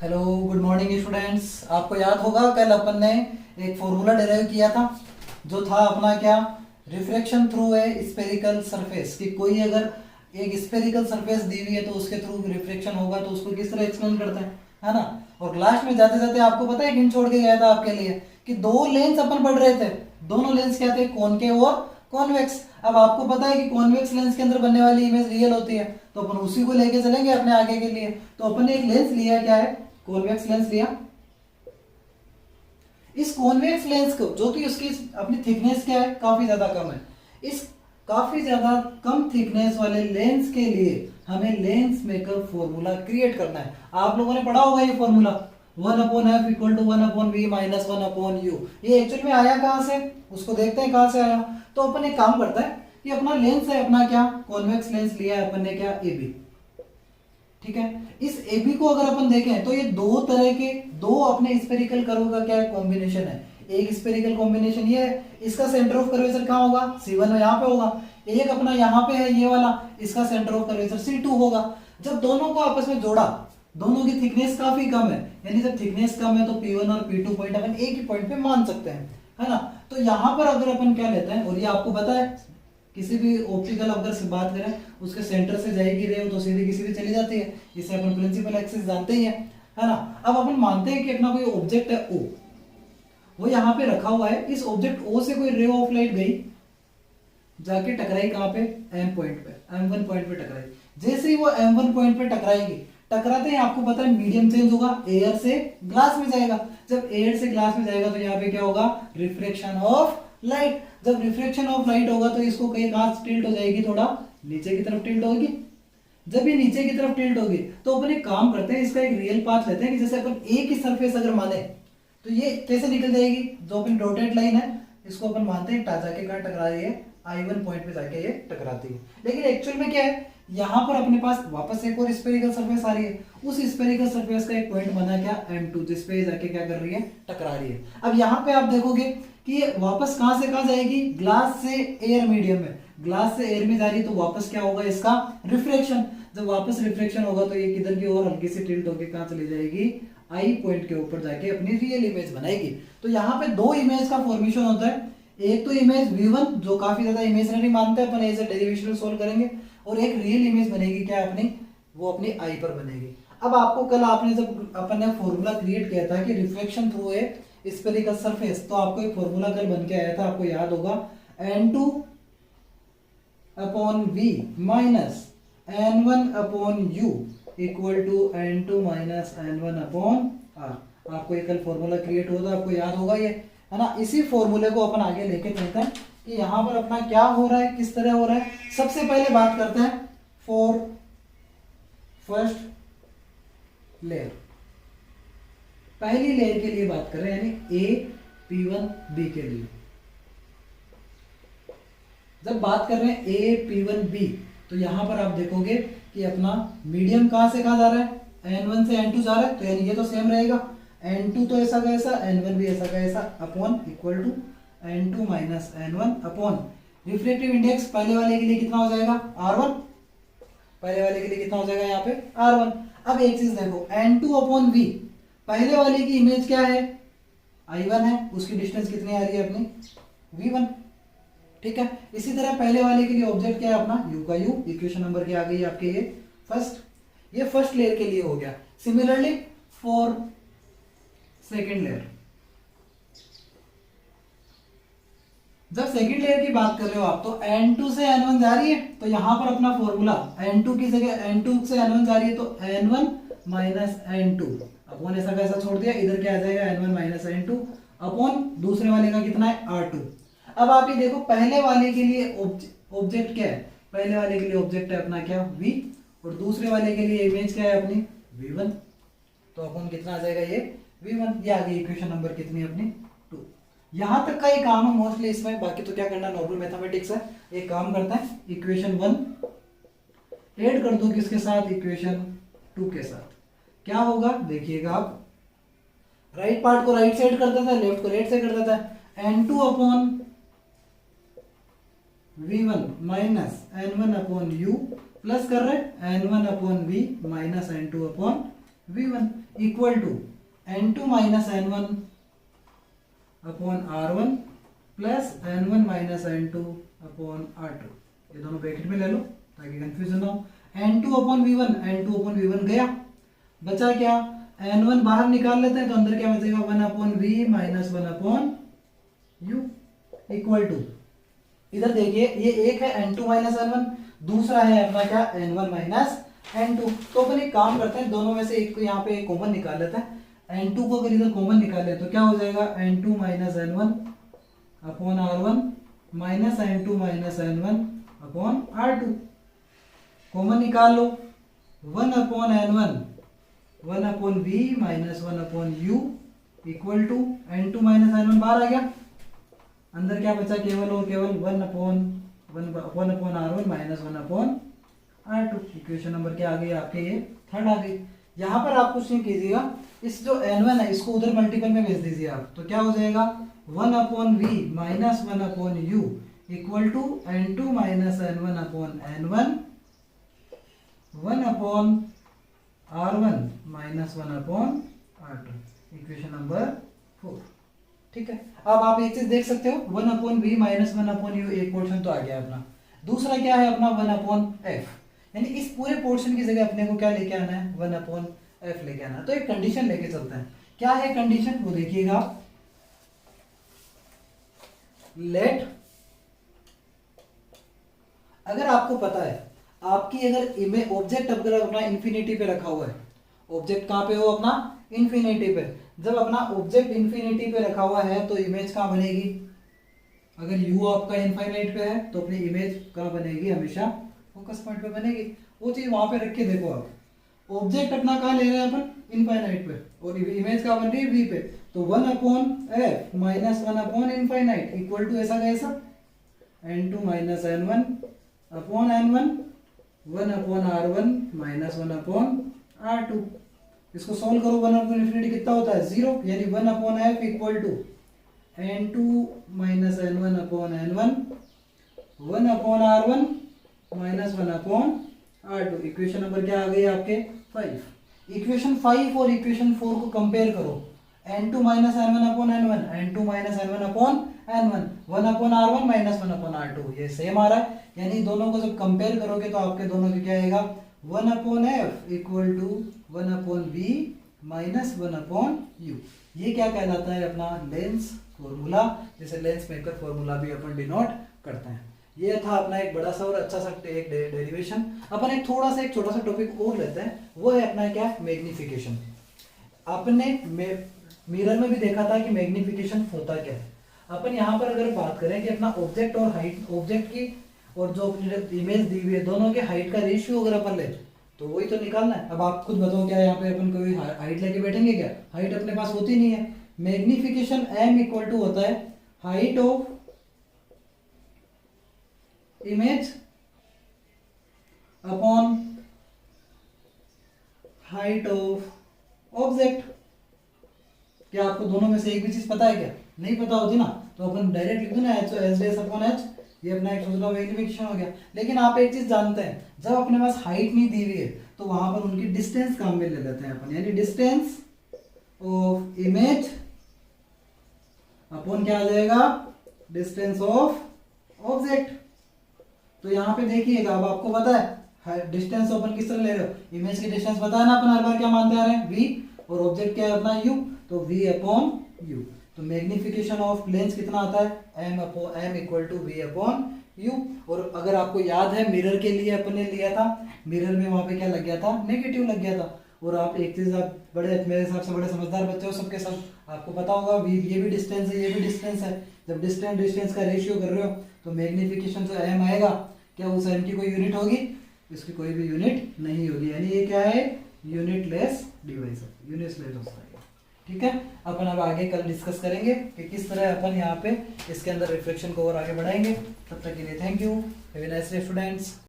Hello good morning students. आपको याद होगा कल अपन ने एक फॉर्मूला डिराइव किया था जो था अपना क्या, refraction through a spherical surface. कि कोई अगर एक स्फेरिकल सरफेस दी हुई है तो उसके थ्रू रिफ्रैक्शन होगा तो उसको किस तरह एक्सप्लेन करते हैं, है ना। और लास्ट में जाते जाते आपको पता है हिंट छोड़ के गया था आपके लिए कि दो लेंस अपन पढ़ रहे थे। दोनों लेंस क्या थे, कॉनकेव और कॉन्वेक्स। अब आपको पता है कि कॉन्वेक्स लेंस के अंदर बनने वाली इमेज रियल होती है, तो अपन उसी को लेके चलेंगे अपने आगे के लिए। तो अपन ने एक लेंस लिया, क्या है, कॉन्वेक्स लेंस लिया। इस कॉन्वेक्स लेंस को, जो कि उसकी अपनी थिकनेस क्या है, काफी ज्यादा कम है, इस काफी ज्यादा कम थिकनेस वाले लेंस के लिए हमें लेंस मेकर फॉर्मूला क्रिएट करना है। आप लोगों ने पढ़ा होगा ये formula, 1/f equal to 1/v minus 1/u। ये एक्चुअल में आया कहां से, उसको देखते हैं कहां से आया। तो अपन एक काम करता है कि अपना लेंस है, अपना क्या, कॉन्वेक्स लेंस लिया है अपन ने, क्या, AB। ठीक है, इस AB को अगर अपन देखें तो ये दो तरह के, दो अपने स्फेरिकल कर्व का क्या है, कॉम्बिनेशन है। एक स्फेरिकल कॉम्बिनेशन ये है, इसका सेंटर ऑफ कर्वेचर कहाँ होगा, C1 यहाँ पे होगा। एक अपना यहाँ पे है ये वाला, इसका सेंटर ऑफ कर्वेचर C2 होगा। जब दोनों को आपस में जोड़ा, दोनों की थिकनेस काफी कम है, यानी जब थिकनेस कम है तो P1 और P2 पॉइंट अपन एक ही पॉइंट पे मान सकते हैं, है ना। तो यहाँ पर अगर अपन क्या लेते हैं, और ये आपको पता है किसी भी ऑप्टिकल अगर से बात करें उसके सेंटर से जाएगी रे तो सीधी की सीधी चली जाती है, इसे अपन प्रिंसिपल एक्सिस जानते ही है ना। अब अपन मानते हैं कि अपना कोई ऑब्जेक्ट है O, वो यहाँ पे रखा हुआ है। इस ऑब्जेक्ट O से कोई रे ऑफ लाइट गई, जाके टकराई कहाँ पे, M पॉइंट पे, M1 पॉइंट पे टकराई। जैसे ही वो M1 पॉइंट पे टकराएगी, टकराते ही आपको पता है मीडियम चेंज होगा, एयर से ग्लास में जाएगा। जब एयर से ग्लास में जाएगा तो यहाँ पे क्या होगा, रिफ्लेक्शन ऑफ लाइट। जब रिफ्लेक्शन ऑफ लाइट होगा तो इसको कहीं कहां टिल्ट हो जाएगी, थोड़ा नीचे की तरफ टिल्ट होगी। जब ये नीचे की तरफ टिल्ट होगी तो अपन एक काम करते हैं, इसका एक रियल पाथ लेते हैं कि जैसे अपन एक ही सरफेस अगर माने तो ये कैसे निकल जाएगी, जो अपन डॉटेड लाइन है इसको अपन मानते हैं जाके कहां टकरा रही है, I1 पॉइंट पे जाके ये टकराती है। लेकिन एक्चुअल में क्या है, यहाँ पर अपने पास वापस एक और स्फेरिकल सरफेस आ रही है। उस स्फेरिकल सरफेस का एक पॉइंट बना क्या, M2, जिस पे जाके क्या कर रही है, टकरा रही है। अब यहाँ पे आप देखोगे कि ये वापस कहां से कहां जाएगी, ग्लास से एयर मीडियम में, ग्लास से एयर में जा रही है, तो वापस क्या होगा इसका, रिफ्लेक्शन। जब वापस रिफ्लेक्शन होगा तो ये किधर की ओर हल्की सी टिल्ट होकर कहां चली जाएगी, I पॉइंट के ऊपर जाके अपनी रियल इमेज बनाएगी। तो यहाँ पे दो इमेज का फॉर्मेशन होता है, एक तो इमेज V1 जो काफी ज्यादा इमेजिनरी मानते हैं अपन, ऐसे डेरिवेशन सोल्व करेंगे, और एक रियल इमेज बनेगी क्या अपनी, वो अपनी I पर बनेगी। अब आपको कल आपने जब अपन ने फॉर्मूला क्रिएट किया था कि reflection through a spherical surface, तो आपको एक फॉर्मूला कल बन के आया था, आपको याद होगा, N2 upon V minus N1 upon U equal to N2 minus N1 upon R। आपको एक कल फॉर्मूला क्रिएट हुआ था, आपको याद होगा ये, है ना। इसी फॉर्मूले को अपन आगे लेके चलते हैं कि यहाँ पर अपना क्या हो रहा है, किस तरह हो रहा है। सबसे पहले बात करते हैं फॉर फर्स्ट लेयर, पहली लेयर के लिए बात कर रहे हैं, यानी A P1 B के लिए। जब बात कर रहे हैं A P1 B, तो यहां पर आप देखोगे कि अपना मीडियम कहां से कहां जा रहा है, N1 से N2 जा रहा है, तो यानी ये तो सेम रहेगा, N2 तो ऐसा का ऐसा, N1 भी ऐसा का ऐसा, upon equal to N2 minus N1 upon reflective index पहले वाले के लिए कितना हो जाएगा, R1, पहले वाले के लिए कितना हो जाएगा यहाँ पे, R1। अब एक चीज देखो, N2 अपॉन V, पहले वाले की इमेज क्या है, I1 है, उसकी डिस्टेंस कितनी आ रही है अपनी, V1, ठीक है। इसी तरह पहले वाले के लिए ऑब्जेक्ट क्या है अपना, U का U, इक्वेशन नंबर क्या आ गई आपके, ये फर्स्ट, ये फर्स्ट लेयर के लिए हो गया। सिमिलरली फॉर सेकेंड लेयर, जब सेकेंड लेयर की बात कर रहे हो आप, तो N2 से N1 जा रही है, तो यहां पर अपना फॉर्मूला N2 की जगह, N2 से N1 जा रही है तो N1 माइनस N2 अपॉन ऐसा कैसा छोड़ दिया, इधर क्या आ जाएगा, N1 माइनस N2 अपॉन दूसरे वाले का कितना है, R2। अब आप ये देखो, पहले वाले के लिए ऑब्जेक्ट क्या है, पहले वाले के लिए ऑब्जेक्ट है अपना क्या, V, और दूसरे वाले के लिए इमेज क्या है अपनी, V1, तो अपन कितना आ जाएगा ये V1। ये आ गई इक्वेशन नंबर कितनी अपनी, 2। यहां तक का ही काम है मोस्टली इसमें, बाकी तो क्या करना, नॉर्मल मैथमेटिक्स है। एक काम करता है, इक्वेशन 1 ऐड कर दो किसके साथ, इक्वेशन 2 के साथ, क्या होगा देखिएगा आप, राइट पार्ट को राइट साइड कर देता है, लेफ्ट को लेफ्ट साइड कर देता है, N2 upon V1 minus N1 upon U plus कर रहे N1 upon V minus N2 upon v1 equal to n2 minus n1 upon r1 plus n1 minus n2 upon r2। ये दोनों bracket में ले लो ताकि कंफ्यूजन ना हो। n2 अपॉन v1 गया, बचा क्या, n1 बाहर निकाल लेते हैं तो अंदर क्या बचेगा 1 upon v minus 1 upon u equal to, इधर देखिए ये एक है n2 माइनस n1, दूसरा है अपना क्या n1 माइनस n2। तो अपन एक काम करते हैं, दोनों में से एक को यहाँ पे कॉमन निकाल लेते हैं। n2 को अगर इधर कॉमन निकाले तो क्या हो जाएगा n2 minus n1 upon r1 minus n2 minus n1 upon r2। Common निकाल लो, 1 upon n1 1 upon v minus 1 upon u equal to n2 minus n1 बाहर आ गया, अंदर क्या बचा केवल और केवल 1 upon r1 minus 1 upon r2। Equation number क्या आ गई आपके, ये थर्ड आ गई। यहाँ पर आप कुछ नहीं कीजिएगा, इस जो n1 है इसको उधर मल्टीपल में भेज दीजिए आप, तो क्या हो जाएगा 1 upon v minus 1 upon u equal to n2 minus n1 upon n1 1 upon r1 minus 1 upon r2। Equation number 4। ठीक है, अब आप एक चीज देख सकते हो 1 upon v minus 1 upon u एक पोर्शन तो आ गया अपना, दूसरा क्या है अपना 1 अपॉन f, यानी इस पूरे पोर्शन की जगह अपने को क्या लेके आना है 1 अपॉन f लेके आना है। तो एक कंडीशन लेके चलते हैं, क्या है कंडीशन वो देखिएगा, लेट, अगर आपको पता है आपकी अगर इमेज ऑब्जेक्ट अगर अपना इंफिनिटी पे रखा हुआ है, ऑब्जेक्ट कहां पे हो अपना इंफिनिटी पे, जब अपना ऑब्जेक्ट इंफिनिटी पे रखा हुआ है तो इमेज कहां बनेगी, अगर u आपका इनफाइनाइट पे है तो अपनी इमेज कहां बनेगी, हमेशा फोकस पॉइंट पे बनेगी। वो चीज वहां पे रख के देखो, आप ऑब्जेक्ट अपना कहां ले रहे हैं अपन इनफाइनाइट पे, और इमेज कहां बन रही है v पे, तो 1 upon f minus 1 upon infinite equal to ऐसा कैसा n2 minus n1 upon n1 1 upon r1 minus 1 upon r2। इसको सॉल्व करो, 1 अपॉन इनफिनिटी कितना होता है 0, यानी 1 upon f equal to n2 minus n1 upon n1 1 upon r1 minus 1 upon r2। Equation number क्या आ गई आपके 5। इक्वेशन 5 और इक्वेशन 4 को कंपेयर करो, n2 minus n1 upon n1 n2 minus n1 upon n1 1 upon r1 minus 1 upon r2, ये same आ रहा है, यानी दोनों को जब कंपेयर करोगे तो आपके दोनों का क्या आएगा 1 upon f equal to 1 upon v minus 1 upon u। ये क्या कहलाता है अपना लेंस फॉर्मूला, जैसे लेंस मेकर फॉर्मूला भी अपन डिनोट करते हैं। ये था अपना एक बड़ा सा और अच्छा सा एक डेरिवेशन। अपन एक छोटा सा टॉपिक और लेते हैं, वो है अपना क्या मैग्निफिकेशन। आपने मिरर में भी देखा था कि मैग्निफिकेशन होता क्या है। अपन यहाँ पर अगर बात करें कि अपना ऑब्जेक्ट और हाइट, ऑब्जेक्ट की और जो अपनी इमेज दी हुई है दोनों के हाइट का रेशियो अगर अपन ले तो वही तो निकालना है। अब आप खुद बताओ क्या यहाँ पे अपन कोई हाइट लेके बैठेंगे क्या, हाइट अपने पास होती नहीं है। मैग्निफिकेशन m इक्वल टू होता है height of image upon height of object. क्या आपको दोनों में से एक भी चीज पता है क्या, नहीं पता होती ना तो अपन डायरेक्ट लिख दो ना एच डेस अपॉन एच, ये अपना एक दूसरा मैग्निफिकेशन हो गया। लेकिन आप एक चीज जानते हैं, जब अपने पास हाइट नहीं दी हुई है तो वहां पर उनकी डिस्टेंस काम में ले लेते हैं अपन, यानी डिस्टेंस ऑफ इमेज अपॉन क्या आ जाएगा डिस्टेंस ऑफ ऑब्जेक्ट। तो यहाँ पे देखिएगा, अब आपको पता है डिस्टेंस अपन किस तरह ले रहे हो, इमेज की डिस्टेंस पता है ना अपन हर बार क्या मानते आ रहे हैं v, और ऑब्जेक्ट क्या है अपना u, तो v अपॉन u। तो मैग्निफिकेशन ऑफ लेंस कितना आता है m equal to v upon u। और अगर आपको याद है मिरर के लिए अपन ने लिया था, मिरर में वहां पे क्या लग गया था, नेगेटिव लग गया था। और आप एक चीज, आप बड़े मेरे हिसाब से बड़े समझदार बच्चे हो सबके सब, आपको पता होगा ये भी डिस्टेंस है, ये भी डिस्टेंस है। जब डिस्टेंस का रेशियो कर रहे हो तो मैग्निफिकेशन जो m आएगा, क्या उस m की कोई यूनिट होगी, इसकी कोई भी यूनिट नहीं होगी, यानी ये क्या है यूनिटलेस डिवाइस है, यूनिटलेस होता है। ठीक है, अपन अब आगे कल डिस्कस करेंगे कि किस तरह अपन यहाँ पे इसके अंदर रिफ्लेक्शन को और आगे बढ़ाएंगे। तब तक के लिए thank you, have a nice day students.